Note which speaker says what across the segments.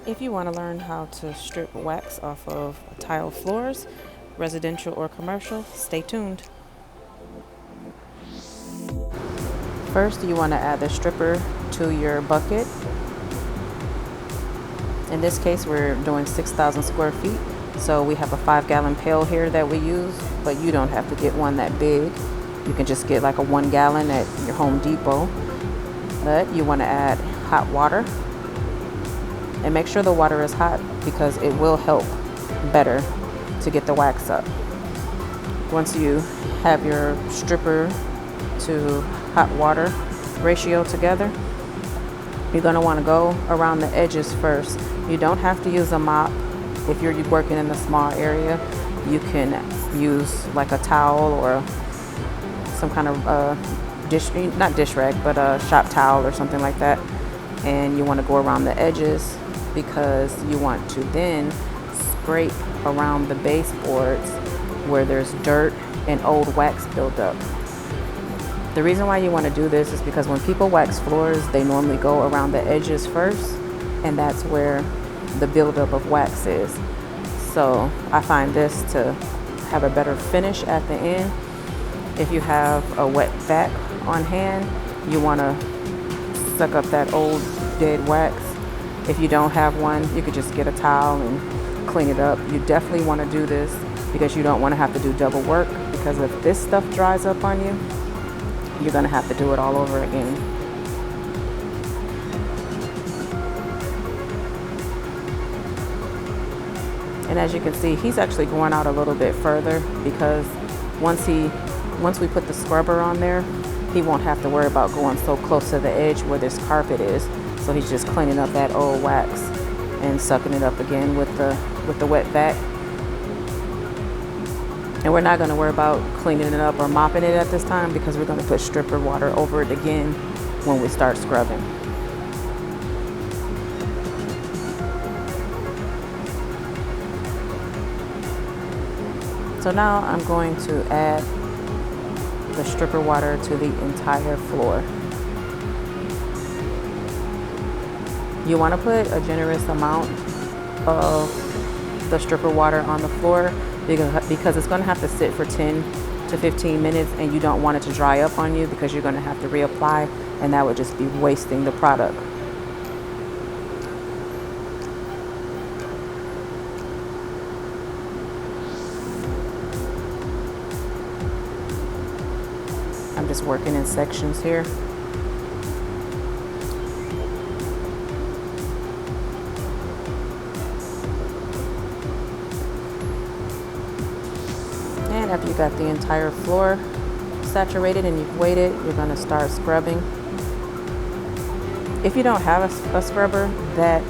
Speaker 1: If you want to learn how to strip wax off of tile floors, residential or commercial, stay tuned. First, you want to add the stripper to your bucket. In this case, we're doing 6,000 square feet. So we have a 5-gallon pail here that we use, but you don't have to get one that big. You can just get like a 1 gallon at your Home Depot. But you want to add hot water. And make sure the water is hot because it will help better to get the wax up. Once you have your stripper to hot water ratio together, you're going to want to go around the edges first. You don't have to use a mop. If you're working in a small area, you can use like a towel or some kind of not dish rag, but a shop towel or something like that. And you want to go around the edges because you want to then scrape around the baseboards where there's dirt and old wax buildup. The reason why you want to do this is because when people wax floors, they normally go around the edges first, and that's where the buildup of wax is. So I find this to have a better finish at the end. If you have a wet vac on hand, you want to suck up that old dead wax. If you don't have one, you could just get a towel and clean it up. You definitely want to do this because you don't want to have to do double work, because if this stuff dries up on you, you're going to have to do it all over again. And as you can see, he's actually going out a little bit further because once we put the scrubber on there, he won't have to worry about going so close to the edge where this carpet is. So he's just cleaning up that old wax and sucking it up again with the wet vac. And we're not going to worry about cleaning it up or mopping it at this time because we're going to put stripper water over it again when we start scrubbing. So now I'm going to add the stripper water to the entire floor. You want to put a generous amount of the stripper water on the floor because it's going to have to sit for 10 to 15 minutes and you don't want it to dry up on you because you're going to have to reapply, and that would just be wasting the product. I'm just working in sections here. And after you got the entire floor saturated and you've waited, you're going to start scrubbing. If you don't have a scrubber, that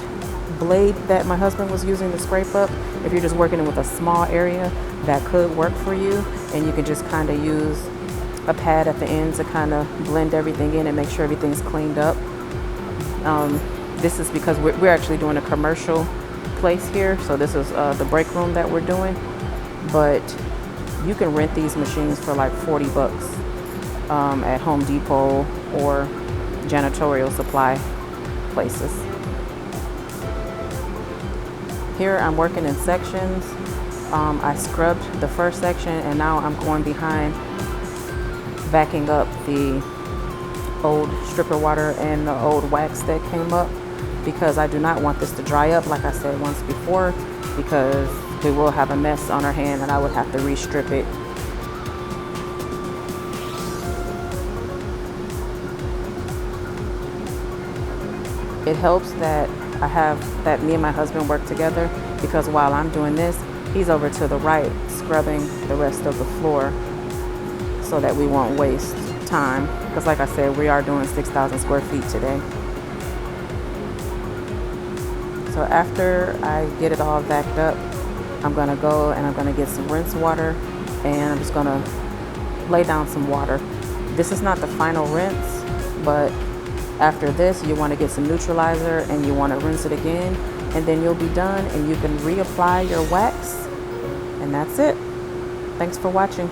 Speaker 1: blade that my husband was using to scrape up, if you're just working with a small area, that could work for you, and you can just kind of use a pad at the end to kind of blend everything in and make sure everything's cleaned up. This is because we're actually doing a commercial place here, so this is the break room that we're doing, but you can rent these machines for like 40 bucks at Home Depot or janitorial supply places. Here I'm working in sections. I scrubbed the first section and now I'm going behind, backing up the old stripper water and the old wax that came up because I do not want this to dry up like I said once before, because we will have a mess on our hand and I would have to re-strip it. It helps that me and my husband work together, because while I'm doing this, he's over to the right scrubbing the rest of the floor so that we won't waste time, because like I said, we are doing 6,000 square feet today. So after I get it all vacked up, I'm gonna go and I'm gonna get some rinse water, and I'm just gonna lay down some water. This is not the final rinse, but after this, you wanna get some neutralizer and you wanna rinse it again, and then you'll be done and you can reapply your wax, and that's it. Thanks for watching.